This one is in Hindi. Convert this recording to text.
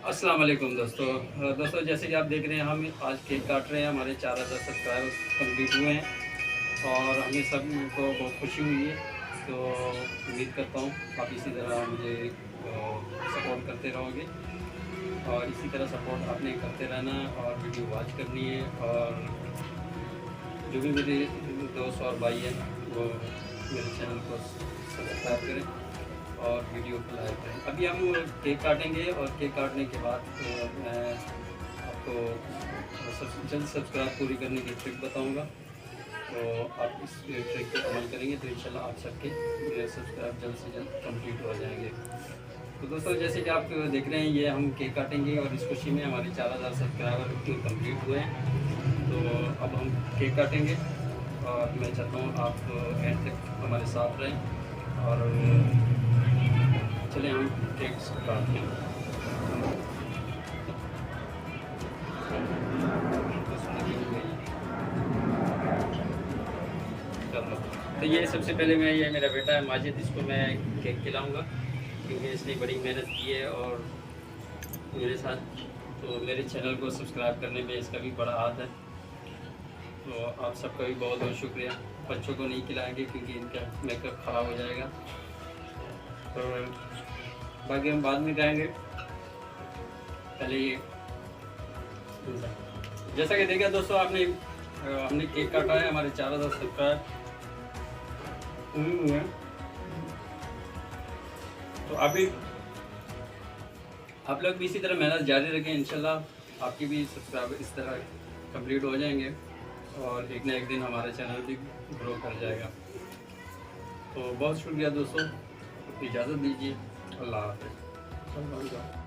अस्सलाम वालेकुम दोस्तों जैसे कि आप देख रहे हैं हम आज केक काट रहे हैं। हमारे 4000 सब्सक्राइबर्स कंप्लीट हुए हैं और हमें सब को बहुत खुशी हुई है। तो उम्मीद करता हूँ आप इसी तरह मुझे सपोर्ट करते रहोगे और इसी तरह सपोर्ट आपने करते रहना और वीडियो वॉच करनी है। और जो भी मेरे दोस्त और भाई हैं वो मेरे चैनल को सब्सक्राइब करें और वीडियो को लाइक करें। अभी हम केक काटेंगे और केक काटने के बाद मैं आपको जल्द सब्सक्राइब पूरी करने की ट्रिक बताऊंगा। तो आप इस ट्रिक पर अमल करेंगे तो इंशाल्लाह आप सबके सब्सक्राइब जल्द से जल्द कंप्लीट हो जाएंगे। तो दोस्तों जैसे कि आप देख रहे हैं ये हम केक काटेंगे और इस खुशी में हमारे 4000 सब्सक्राइबर कंप्लीट हुए हैं। तो अब हम केक काटेंगे और मैं चाहता हूँ आप एंड तक हमारे साथ रहें और चलिए हम केक काटते हैं। तो ये सबसे पहले ये मेरा बेटा है माजिद, इसको मैं केक खिलाऊंगा क्योंकि इसने बड़ी मेहनत की है और मेरे साथ। तो मेरे चैनल को सब्सक्राइब करने में इसका भी बड़ा हाथ है। तो आप सबका भी बहुत बहुत शुक्रिया। बच्चों को नहीं खिलाएंगे क्योंकि इनका मेकअप ख़राब हो जाएगा। तो बाकी हम बाद में खाएंगे। पहले ये जैसा कि देखा दोस्तों आपने हमने केक काटा है, हमारे 4000 सब्सक्राइब हुए। तो अभी आप लोग भी इसी तरह मेहनत जारी रखें, इंशाल्लाह आपकी भी सब्सक्राइबर इस तरह कंप्लीट हो जाएंगे और एक ना एक दिन हमारा चैनल भी ग्रो कर जाएगा। तो बहुत शुक्रिया दोस्तों, इजाज़त दीजिए। अल्लाह हाफ़िज़।